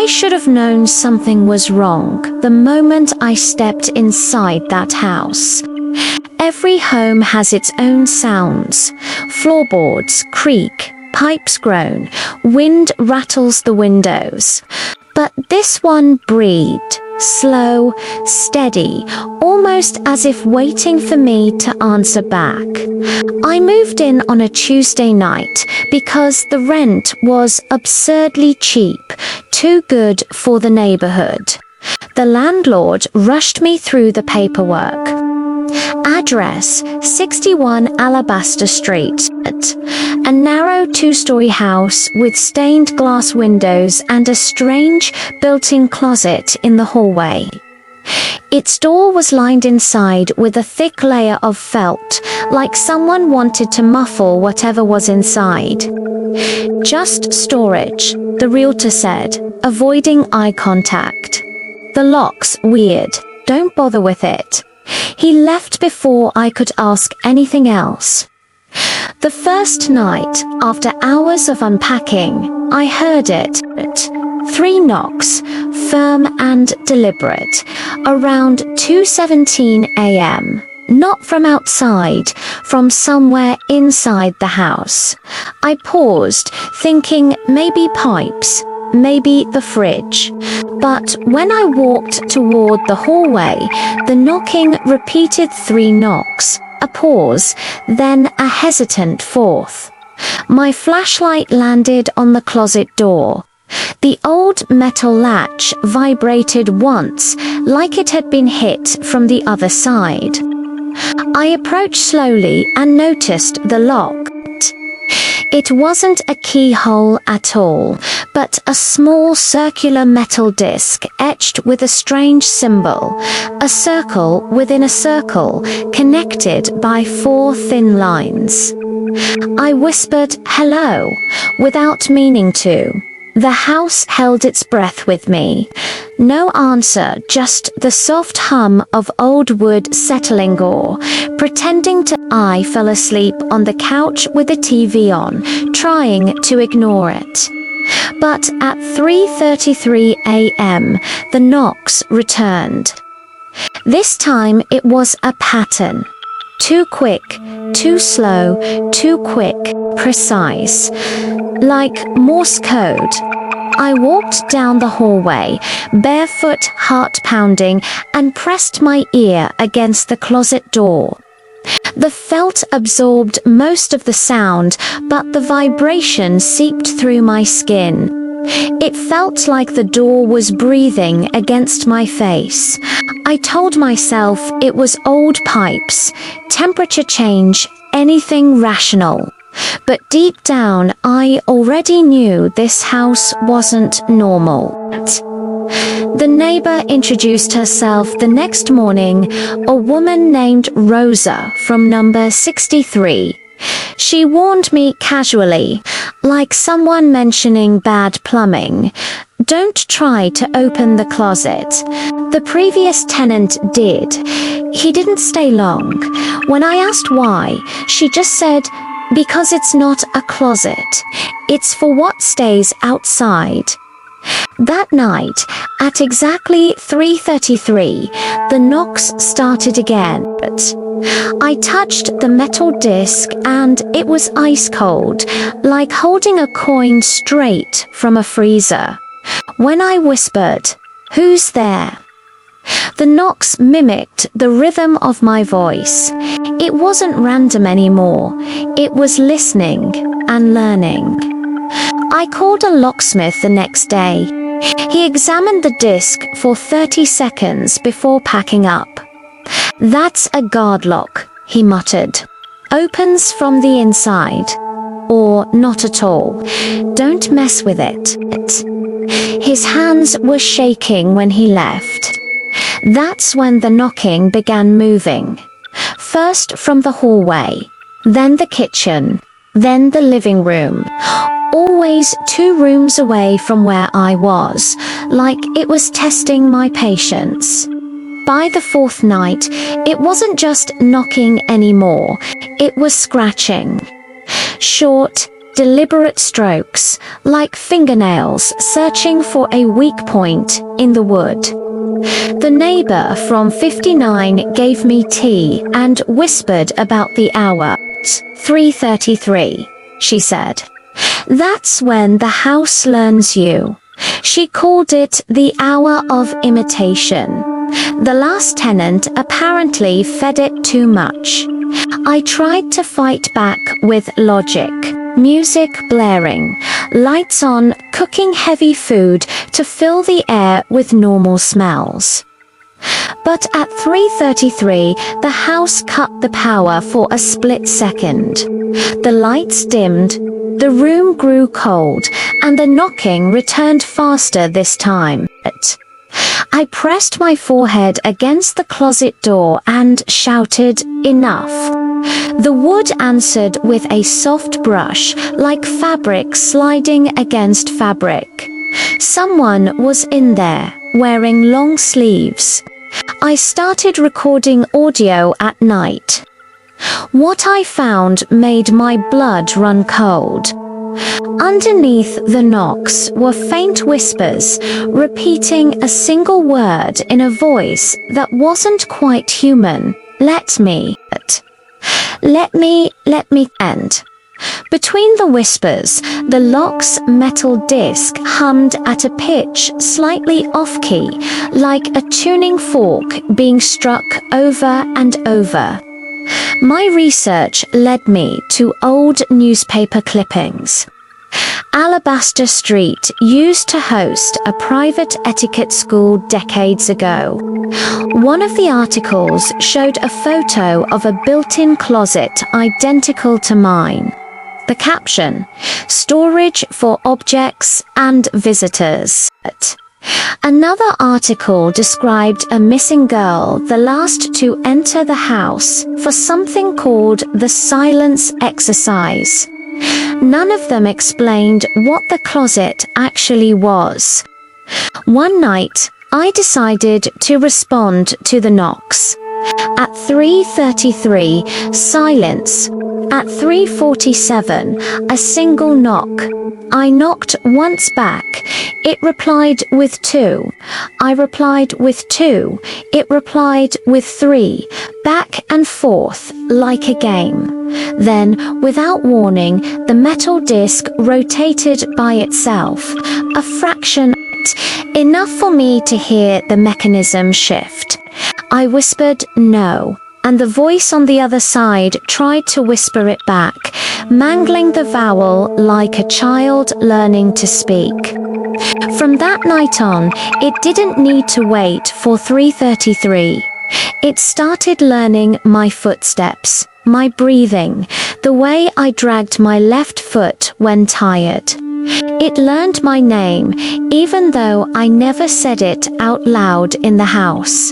I should have known something was wrong the moment I stepped inside that house. Every home has its own sounds. Floorboards creak, pipes groan, wind rattles the windows. But this one breathed, slow, steady, almost as if waiting for me to answer back. I moved in on a Tuesday night because the rent was absurdly cheap, too good for the neighborhood. The landlord rushed me through the paperwork. Address 61 Alabaster Street. A narrow two-story house with stained glass windows and a strange built-in closet in the hallway. Its door was lined inside with a thick layer of felt, like someone wanted to muffle whatever was inside. Just storage, the realtor said, avoiding eye contact. The lock's weird. Don't bother with it. He left before I could ask anything else. The first night, after hours of unpacking, I heard it. 3 knocks, firm and deliberate, around 2:17 a.m. Not from outside, from somewhere inside the house. I paused, thinking maybe pipes, maybe the fridge. But when I walked toward the hallway, the knocking repeated 3 knocks, a pause, then a hesitant 4th. My flashlight landed on the closet door. The old metal latch vibrated once, like it had been hit from the other side. I approached slowly and noticed the lock. It wasn't a keyhole at all, but a small circular metal disc etched with a strange symbol, a circle within a circle, connected by 4 thin lines. I whispered, "Hello," without meaning to. The house held its breath with me. No answer, just the soft hum of old wood settling or pretending to. I fell asleep on the couch with the TV on, trying to ignore it. But at 3:33 a.m., the knocks returned. This time it was a pattern. Too quick, too slow, too quick, precise. Like Morse code. I walked down the hallway, barefoot, heart pounding, and pressed my ear against the closet door. The felt absorbed most of the sound, but the vibration seeped through my skin. It felt like the door was breathing against my face. I told myself it was old pipes, temperature change, anything rational. But deep down, I already knew this house wasn't normal. The neighbor introduced herself the next morning, a woman named Rosa from number 63. She warned me casually, like someone mentioning bad plumbing. Don't try to open the closet. The previous tenant did. He didn't stay long. When I asked why, she just said, because it's not a closet. It's for what stays outside. That night, at exactly 3:33, the knocks started again. I touched the metal disc and it was ice cold, like holding a coin straight from a freezer. When I whispered, "Who's there?" the knocks mimicked the rhythm of my voice. It wasn't random anymore. It was listening and learning. I called a locksmith the next day. He examined the disc for 30 seconds before packing up. "That's a guard lock," he muttered. "Opens from the inside. Or not at all. Don't mess with it." His hands were shaking when he left. That's when the knocking began moving. First from the hallway, then the kitchen, then the living room. Always 2 rooms away from where I was, like it was testing my patience. By the 4th night, it wasn't just knocking anymore, it was scratching. Short, deliberate strokes, like fingernails searching for a weak point in the wood. The neighbor from 59 gave me tea and whispered about the hour. 3:33, she said. That's when the house learns you. She called it the hour of imitation. The last tenant apparently fed it too much. I tried to fight back with logic. Music blaring, lights on, cooking heavy food to fill the air with normal smells. But at 3:33, the house cut the power for a split second. The lights dimmed, the room grew cold, and the knocking returned faster this time. I pressed my forehead against the closet door and shouted, "Enough." The wood answered with a soft brush, like fabric sliding against fabric. Someone was in there, wearing long sleeves. I started recording audio at night. What I found made my blood run cold. Underneath the knocks were faint whispers, repeating a single word in a voice that wasn't quite human. Let me, and between the whispers, the lock's metal disc hummed at a pitch slightly off-key, like a tuning fork being struck over and over. My research led me to old newspaper clippings. Alabaster Street used to host a private etiquette school decades ago. One of the articles showed a photo of a built-in closet identical to mine. The caption, "Storage for objects and visitors." Another article described a missing girl, the last to enter the house, for something called the silence exercise. None of them explained what the closet actually was. One night, I decided to respond to the knocks. At 3:33, silence. At 3:47, a single knock. I knocked once back. It replied with two. I replied with two. It replied with three. Back and forth, like a game. Then, without warning, the metal disc rotated by itself, a fraction. Enough for me to hear the mechanism shift. I whispered no, and the voice on the other side tried to whisper it back, mangling the vowel like a child learning to speak. From that night on, it didn't need to wait for 3:33. It started learning my footsteps, my breathing, the way I dragged my left foot when tired. It learned my name, even though I never said it out loud in the house.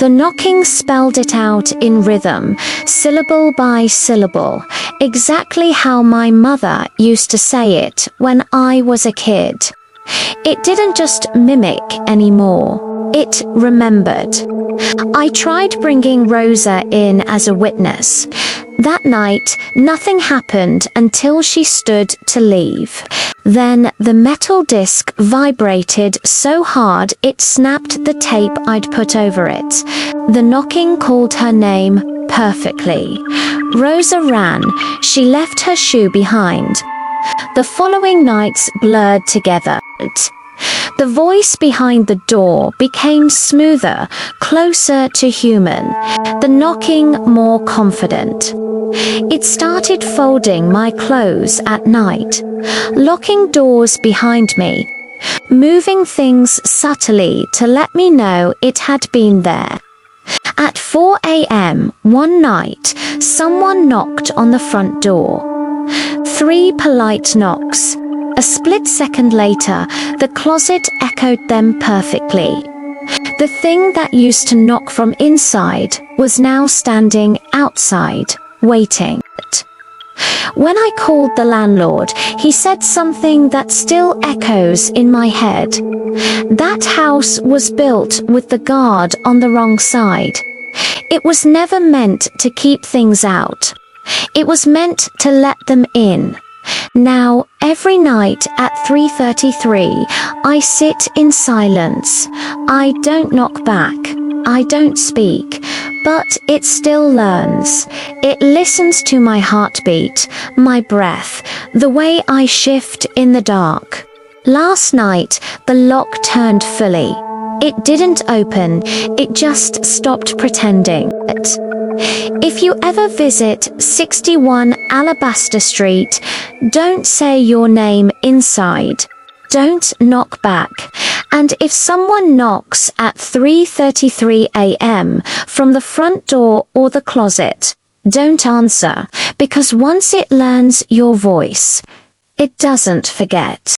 The knocking spelled it out in rhythm, syllable by syllable, exactly how my mother used to say it when I was a kid. It didn't just mimic anymore, it remembered. I tried bringing Rosa in as a witness. That night, nothing happened until she stood to leave. Then the metal disc vibrated so hard it snapped the tape I'd put over it. The knocking called her name perfectly. Rosa ran. She left her shoe behind. The following nights blurred together. The voice behind the door became smoother, closer to human, the knocking more confident. It started folding my clothes at night, locking doors behind me, moving things subtly to let me know it had been there. At 4 a.m. one night, someone knocked on the front door. 3 polite knocks. A split second later, the closet echoed them perfectly. The thing that used to knock from inside was now standing outside, waiting. When I called the landlord, he said something that still echoes in my head. That house was built with the guard on the wrong side. It was never meant to keep things out. It was meant to let them in. Now, every night at 3:33, I sit in silence. I don't knock back. I don't speak. But it still learns. It listens to my heartbeat, my breath, the way I shift in the dark. Last night, the lock turned fully. It didn't open, it just stopped pretending. If you ever visit 61 Alabaster Street, don't say your name inside. Don't knock back. And if someone knocks at 3:33 a.m. from the front door or the closet, don't answer, because once it learns your voice, it doesn't forget.